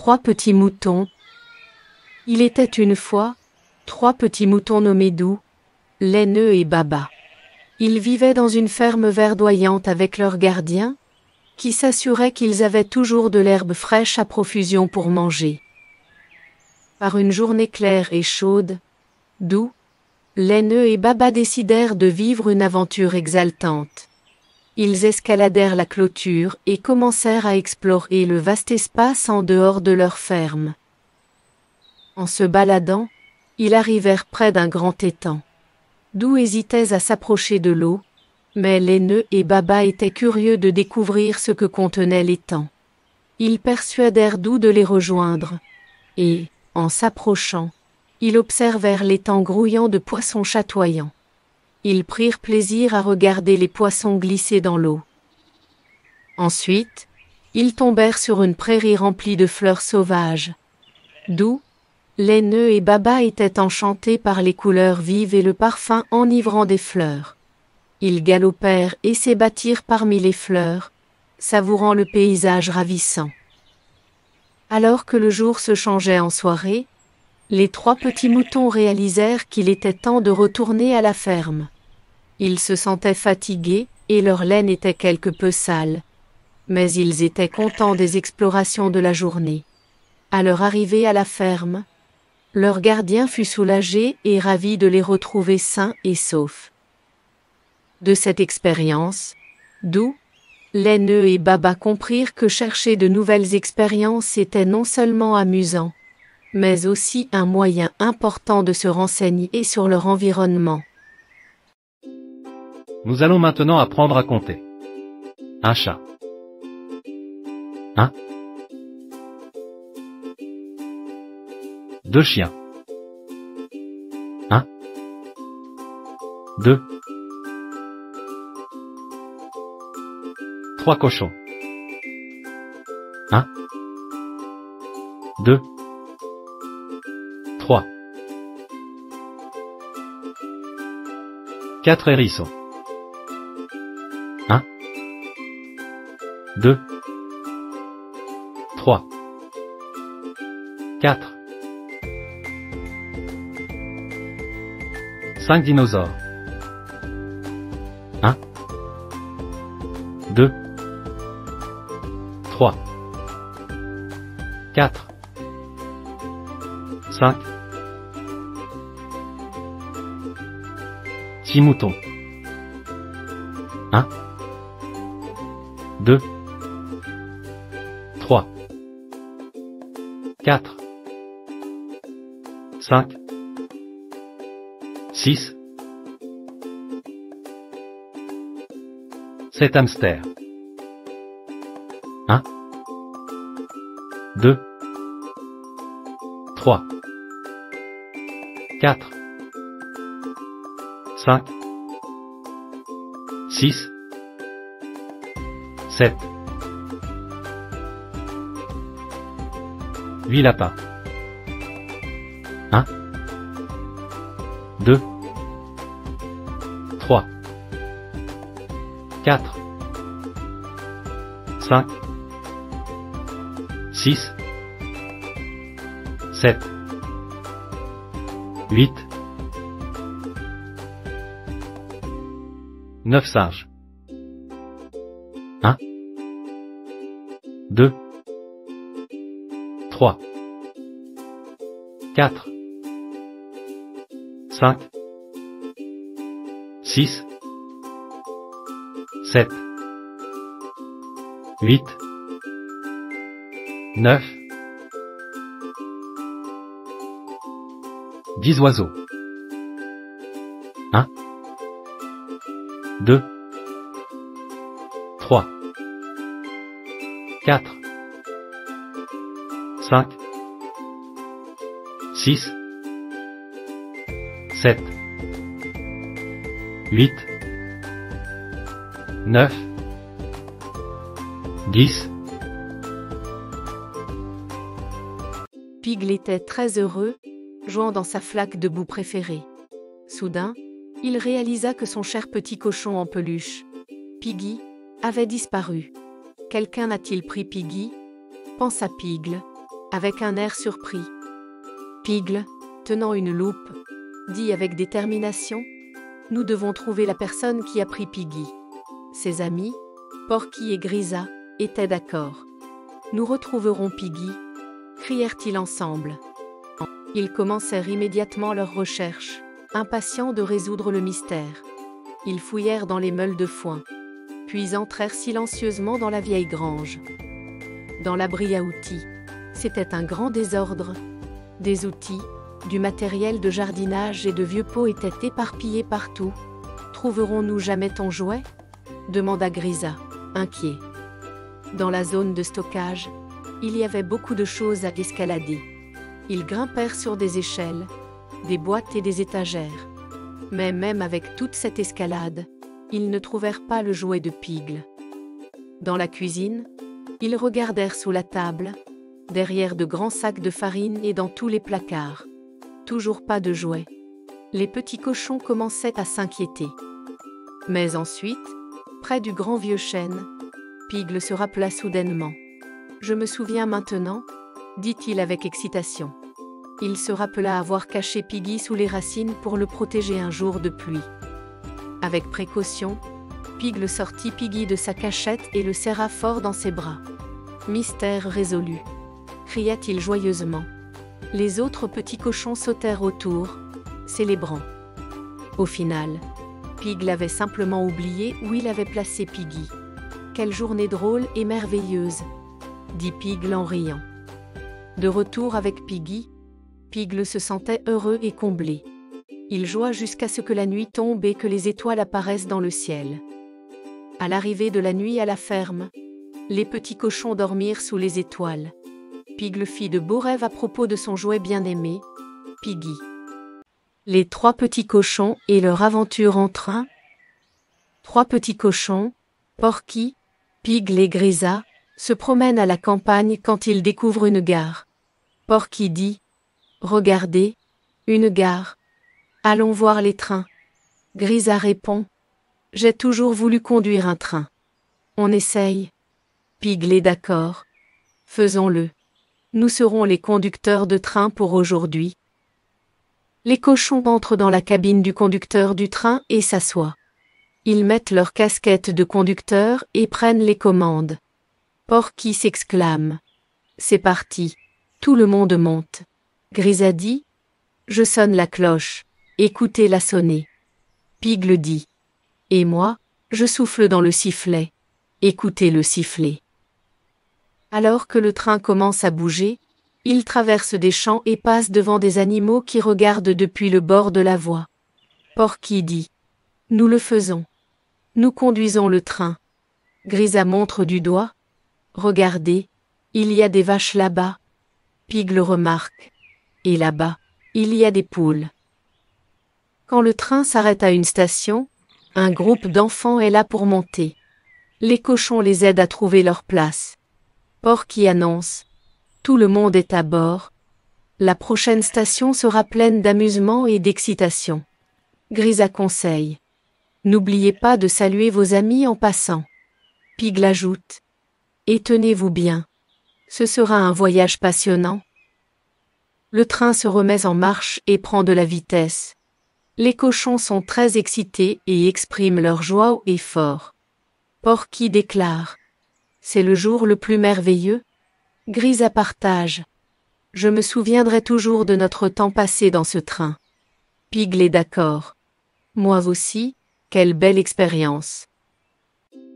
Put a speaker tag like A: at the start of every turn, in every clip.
A: 3 petits moutons. Il était une fois 3 petits moutons nommés Doux, Laineux et Baba. Ils vivaient dans une ferme verdoyante avec leur gardien, qui s'assurait qu'ils avaient toujours de l'herbe fraîche à profusion pour manger. Par une journée claire et chaude, Doux, Laineux et Baba décidèrent de vivre une aventure exaltante. Ils escaladèrent la clôture et commencèrent à explorer le vaste espace en dehors de leur ferme. En se baladant, ils arrivèrent près d'un grand étang. Doux hésitait à s'approcher de l'eau, mais Laineux et Baba étaient curieux de découvrir ce que contenait l'étang. Ils persuadèrent Doux de les rejoindre, et, en s'approchant, ils observèrent l'étang grouillant de poissons chatoyants. Ils prirent plaisir à regarder les poissons glisser dans l'eau. Ensuite, ils tombèrent sur une prairie remplie de fleurs sauvages. Doux, Laineux et Baba étaient enchantés par les couleurs vives et le parfum enivrant des fleurs. Ils galopèrent et s'ébattirent parmi les fleurs, savourant le paysage ravissant. Alors que le jour se changeait en soirée, les 3 petits moutons réalisèrent qu'il était temps de retourner à la ferme. Ils se sentaient fatigués et leur laine était quelque peu sale. Mais ils étaient contents des explorations de la journée. À leur arrivée à la ferme, leur gardien fut soulagé et ravi de les retrouver sains et saufs. De cette expérience, Doux, Laineux et Baba comprirent que chercher de nouvelles expériences était non seulement amusant, mais aussi un moyen important de se renseigner sur leur environnement.
B: Nous allons maintenant apprendre à compter. Un chat. 1. 2 chiens. 1. 2. 3 cochons. 1. 2. 3. 4 hérissons. 1. 2. 3. 4. 5 dinosaures. 1. 2. 3. 4. 5. 6 moutons. 1. 2. 3. 4. 5. 6. 7 hamsters. 1. 2. 3. 4. 5. 6. 7. 8 lapins. 1. 2. 3. 4. 5. 6. 7. 8. 9 singes. 1. 2. 3. 4. 5. 6. 7. 8. 9. 10 oiseaux. 1. 2. 3. 4. 5. 6. 7. 8. 9. 10.
A: Piglet était très heureux, jouant dans sa flaque de boue préférée. Soudain, il réalisa que son cher petit cochon en peluche, Piggy, avait disparu. Quelqu'un a-t-il pris Piggy? Pensa Pigle. avec un air surpris. Pigle, tenant une loupe, dit avec détermination: « Nous devons trouver la personne qui a pris Piggy. » Ses amis, Porky et Grisa, étaient d'accord. « Nous retrouverons Piggy », crièrent-ils ensemble. Ils commencèrent immédiatement leurs recherches, impatients de résoudre le mystère. Ils fouillèrent dans les meules de foin, puis entrèrent silencieusement dans la vieille grange. Dans l'abri à outils, c'était un grand désordre. Des outils, du matériel de jardinage et de vieux pots étaient éparpillés partout. « Trouverons-nous jamais ton jouet ?» demanda Grisa, inquiet. Dans la zone de stockage, il y avait beaucoup de choses à escalader. Ils grimpèrent sur des échelles, des boîtes et des étagères. Mais même avec toute cette escalade, ils ne trouvèrent pas le jouet de Pigle. Dans la cuisine, ils regardèrent sous la table, derrière de grands sacs de farine et dans tous les placards. Toujours pas de jouet. Les petits cochons commençaient à s'inquiéter. Mais ensuite, près du grand vieux chêne, Pigle se rappela soudainement. « Je me souviens maintenant », dit-il avec excitation. Il se rappela avoir caché Piggy sous les racines pour le protéger un jour de pluie. Avec précaution, Pigle sortit Piggy de sa cachette et le serra fort dans ses bras. « Mystère résolu !» cria-t-il joyeusement. Les autres petits cochons sautèrent autour, célébrant. Au final, Pigle avait simplement oublié où il avait placé Piggy. « Quelle journée drôle et merveilleuse !» dit Pigle en riant. De retour avec Piggy, Pigle se sentait heureux et comblé. Il joua jusqu'à ce que la nuit tombe et que les étoiles apparaissent dans le ciel. À l'arrivée de la nuit à la ferme, les petits cochons dormirent sous les étoiles. Pigle fit de beaux rêves à propos de son jouet bien-aimé, Piggy. Les trois petits cochons et leur aventure en train. Trois petits cochons, Porky, Pigle et Grisa, se promènent à la campagne quand ils découvrent une gare. Porky dit: « Regardez, une gare. Allons voir les trains. » Grisa répond: « J'ai toujours voulu conduire un train. On essaye. » Pigle est d'accord. « Faisons-le. Nous serons les conducteurs de train pour aujourd'hui. » Les cochons entrent dans la cabine du conducteur du train et s'assoient. Ils mettent leur casquette de conducteur et prennent les commandes. Porky s'exclame: « C'est parti, tout le monde monte. » Grisa dit: « Je sonne la cloche, écoutez-la sonner. » Pigle dit: « Et moi, je souffle dans le sifflet, écoutez-le siffler. » Alors que le train commence à bouger, il traverse des champs et passe devant des animaux qui regardent depuis le bord de la voie. Porky dit: « Nous le faisons. Nous conduisons le train. » Grisa montre du doigt: « Regardez, il y a des vaches là-bas. » Pigle remarque: « Et là-bas, il y a des poules. » Quand le train s'arrête à une station, un groupe d'enfants est là pour monter. Les cochons les aident à trouver leur place. Porky annonce: « Tout le monde est à bord. La prochaine station sera pleine d'amusement et d'excitation. » Grisa conseille: « N'oubliez pas de saluer vos amis en passant. » Pigle ajoute: « Et tenez-vous bien. Ce sera un voyage passionnant. » Le train se remet en marche et prend de la vitesse. Les cochons sont très excités et expriment leur joie haut et fort. Porky déclare: « C'est le jour le plus merveilleux. » Grisa partage: « Je me souviendrai toujours de notre temps passé dans ce train. » Pigle est d'accord: « Moi aussi, quelle belle expérience. »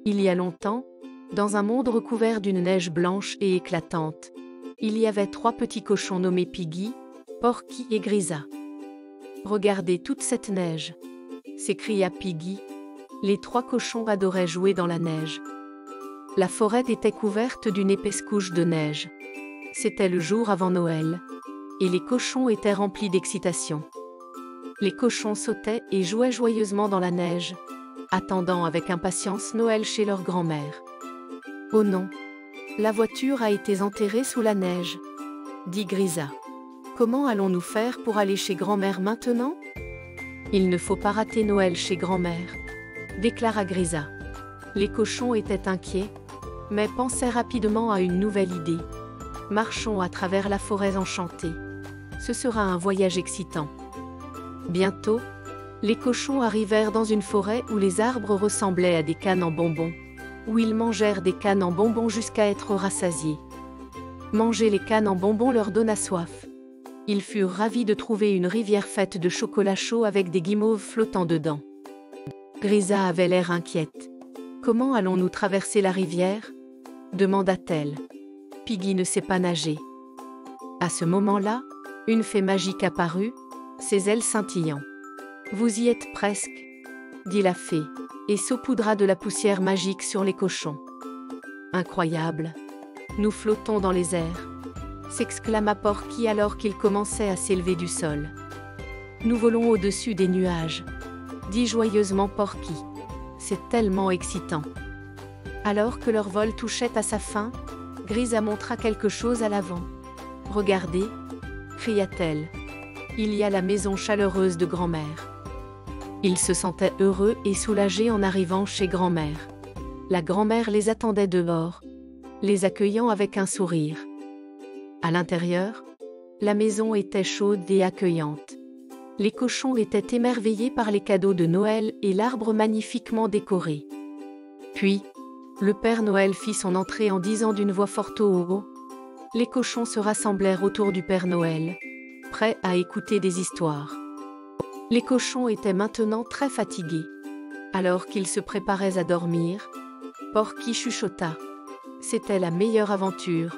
A: Il y a longtemps, dans un monde recouvert d'une neige blanche et éclatante, il y avait trois petits cochons nommés Piggy, Porky et Grisa. « Regardez toute cette neige !» s'écria Piggy. Les trois cochons adoraient jouer dans la neige. La forêt était couverte d'une épaisse couche de neige. C'était le jour avant Noël, et les cochons étaient remplis d'excitation. Les cochons sautaient et jouaient joyeusement dans la neige, attendant avec impatience Noël chez leur grand-mère. « Oh non, la voiture a été enterrée sous la neige, » dit Grisa. « Comment allons-nous faire pour aller chez grand-mère maintenant ? » « Il ne faut pas rater Noël chez grand-mère, » déclara Grisa. Les cochons étaient inquiets, mais pensaient rapidement à une nouvelle idée. Marchons à travers la forêt enchantée. Ce sera un voyage excitant. Bientôt, les cochons arrivèrent dans une forêt où les arbres ressemblaient à des cannes en bonbons, où ils mangèrent des cannes en bonbons jusqu'à être rassasiés. Manger les cannes en bonbons leur donna soif. Ils furent ravis de trouver une rivière faite de chocolat chaud avec des guimauves flottant dedans. Grisa avait l'air inquiète. « Comment allons-nous traverser la rivière ?» demanda-t-elle. Piggy ne sait pas nager. À ce moment-là, une fée magique apparut, ses ailes scintillant. « Vous y êtes presque, » dit la fée, et saupoudra de la poussière magique sur les cochons. « Incroyable! Nous flottons dans les airs !» s'exclama Porky alors qu'il commençait à s'élever du sol. « Nous volons au-dessus des nuages !» dit joyeusement Porky. « C'est tellement excitant !» Alors que leur vol touchait à sa fin, Grisa montra quelque chose à l'avant. « Regardez !» cria-t-elle. « Il y a la maison chaleureuse de grand-mère. » Ils se sentaient heureux et soulagés en arrivant chez grand-mère. La grand-mère les attendait dehors, les accueillant avec un sourire. À l'intérieur, la maison était chaude et accueillante. Les cochons étaient émerveillés par les cadeaux de Noël et l'arbre magnifiquement décoré. Puis, le Père Noël fit son entrée en disant d'une voix forte au haut. Les cochons se rassemblèrent autour du Père Noël, prêts à écouter des histoires. Les cochons étaient maintenant très fatigués. Alors qu'ils se préparaient à dormir, Porky chuchota. C'était la meilleure aventure,